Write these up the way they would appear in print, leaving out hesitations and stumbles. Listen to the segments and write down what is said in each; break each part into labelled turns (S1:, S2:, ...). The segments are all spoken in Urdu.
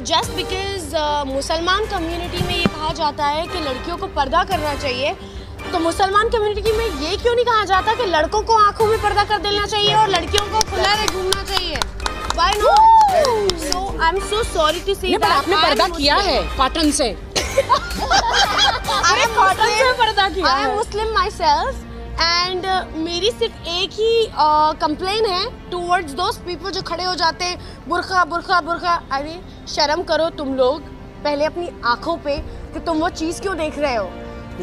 S1: جسٹ بیکاز مسلمان کمیونٹی میں یہ کہا جاتا ہے کہ لڑکیوں کو پردہ کرنا چاہیے، تو مسلمان کمیونٹی میں یہ کیوں نہیں کہا جاتا کہ لڑکوں کو آنکھوں میں پردہ کر دینا چاہیے اور لڑکیوں کو کھلا رہے گھومنا چاہیے؟ Why not? So I'm so sorry to say that
S2: آپ نے پردہ کیا ہے کاٹن سے.
S1: I am Muslim myself and میری صرف ایک ہی کمپلین ہے towards those people جو کھڑے ہو جاتے ہیں برقع برقع برقع. ارے شرم کرو تم لوگ پہلے اپنی آنکھوں پہ کہ تم وہ چیز کیوں دیکھ رہے ہو.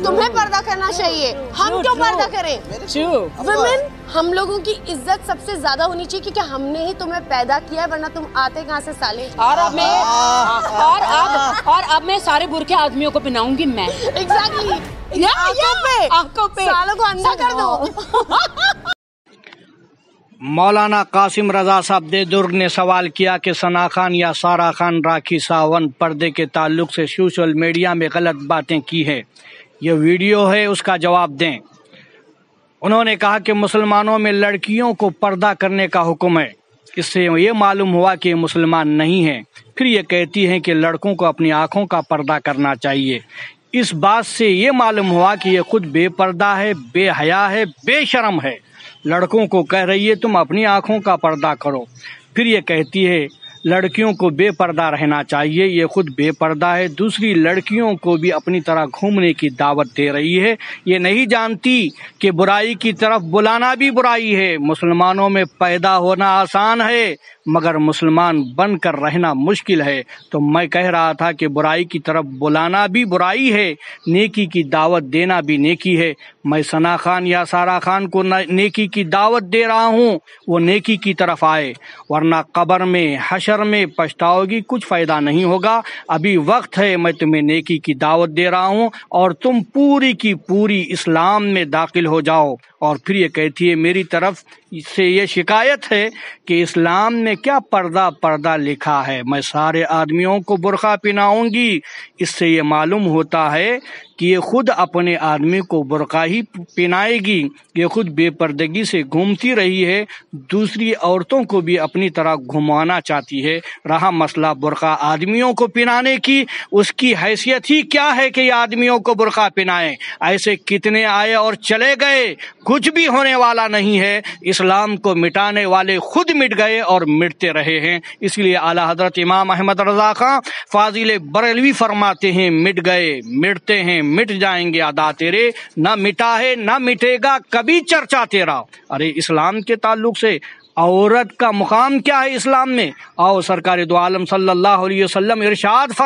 S1: تمہیں پردہ کرنا چاہیے، ہم کیوں پردہ کریں؟ ویمن ہم لوگوں کی عزت سب سے زیادہ ہونی چاہیے کیونکہ ہم نے ہی تمہیں پیدا کیا ہے، ورنہ تم آتے کہاں سے سالے.
S2: اور اب میں سارے برقعے آدمیوں کو پہناؤں گی میں.
S1: ایگزیکٹلی آنکھوں پہ سالوں کو اندھا کر دو.
S3: مولانا قاسم رضا صاحب دے درگ نے سوال کیا کہ ثنا خان یا سارا خان راکھی ساونت پردے کے تعلق سے سوشل میڈیا میں غلط باتیں کی ہیں، یہ ویڈیو ہے، اس کا جواب دیں. انہوں نے کہا کہ مسلمانوں میں لڑکیوں کو پردہ کرنے کا حکم ہے، اس سے یہ معلوم ہوا کہ یہ مسلمان نہیں ہیں. پھر یہ کہتی ہیں کہ لڑکوں کو اپنی آنکھوں کا پردہ کرنا چاہیے. اس بات سے یہ معلوم ہوا کہ یہ خود بے پردہ ہے، بے حیا ہے، بے شرم ہے. لڑکوں کو کہہ رہی ہے تم اپنی آنکھوں کا پردہ کرو. پھر یہ کہتی ہے لڑکیوں کو بے پردہ رہنا چاہیے، یہ خود بے پردہ ہے، دوسری لڑکیوں کو بھی اپنی طرح گھومنے کی دعوت دے رہی ہے. یہ نہیں جانتی کہ برائی کی طرف بلانا بھی برائی ہے. مسلمانوں میں پیدا ہونا آسان ہے مگر مسلمان بن کر رہنا مشکل ہے. تو میں کہہ رہا تھا کہ برائی کی طرف بلانا بھی برائی ہے، نیکی کی دعوت دینا بھی نیکی ہے. میں ثنا خان یا سارا خان کو نیکی کی دعوت دے رہا ہوں، وہ نیکی کی طرف آئے، ورنہ قبر میں حشر میں پچھتاؤ گی، کچھ فائدہ نہیں ہوگا. ابھی وقت ہے، میں تمہیں نیکی کی دعوت دے رہا ہوں اور تم پوری کی پوری اسلام میں داخل ہو جاؤ. اور پھر یہ کہتی ہے میری طرف سے یہ شکایت ہے کہ اسلام میں کیا پردہ لکھا ہے، میں سارے آدمیوں کو برقع پہناؤں گی. اس سے یہ معلوم ہوتا ہے کہ یہ خود اپنے آدمی کو برقع ہی پہنائے گی، یہ خود بے پردگی سے گھومتی رہی ہے، دوسری عورتوں کو بھی اپنی طرح گھمانا چاہتی ہے. رہا مسئلہ برقع آدمیوں کو پہنانے کی، اس کی حیثیت ہی کیا ہے کہ یہ آدمیوں کو برقع پہنائیں؟ ایسے کتنے آئے اور چلے گئے، کچھ بھی ہونے والا نہیں ہے. اسلام کو مٹانے والے خود مٹ گئے اور مٹتے رہے ہیں. اس لیے اعلیٰ حضرت امام احمد رضا خان فاضل بریلوی فرماتے ہیں مٹ گئے مٹتے ہیں مٹ جائیں گے ادا تیرے، نہ مٹا ہے نہ مٹے گا کبھی چرچا تیرا. ارے اسلام کے تعلق سے عورت کا مقام کیا ہے اسلام میں؟ آؤ سرکار دو عالم صلی اللہ علیہ وسلم ارشاد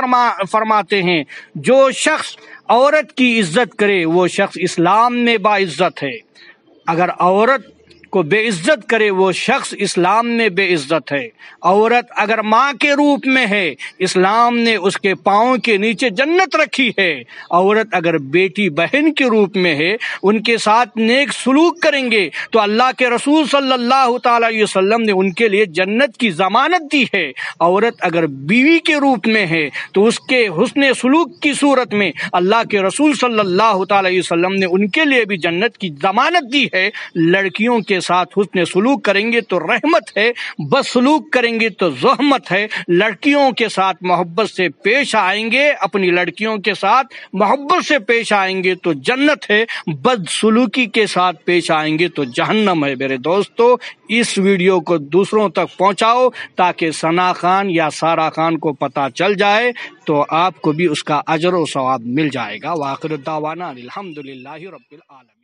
S3: فرماتے ہیں جو شخص عورت کی عزت کرے وہ شخص اسلام میں باعزت ہے. اگر عورت کو بے عزت کرے وہ شخص اسلام میں بے عزت ہے. عورت اگر ماں کے روپ میں ہے اسلام نے اس کے پاؤں کے نیچے جنت رکھی ہے. عورت اگر بیٹی بہن کے روپ میں ہے ان کے ساتھ نیک سلوک کریں گے تو اللہ کے رسول صلی اللہ تعالی علیہ وسلم نے ان کے لیے جنت کی ضمانت دی ہے. عورت اگر بیوی کے روپ میں ہے تو اس کے حسن سلوک کی صورت میں اللہ کے رسول صلی اللہ تعالی علیہ وسلم نے ان کے لیے بھی جنت کی ضمانت دی ہے. لڑکیوں کے ساتھ حسن سلوک کریں گے تو رحمت ہے، بد سلوک کریں گے تو زحمت ہے. لڑکیوں کے ساتھ محبت سے پیش آئیں گے، اپنی لڑکیوں کے ساتھ محبت سے پیش آئیں گے تو جنت ہے، بد سلوکی کے ساتھ پیش آئیں گے تو جہنم ہے. میرے دوستو اس ویڈیو کو دوسروں تک پہنچاؤ تاکہ ثنا خان یا سارا خان کو پتہ چل جائے تو آپ کو بھی اس کا اجر و ثواب مل جائے گا. وآخر دعوانا الحمدللہ رب العالمین.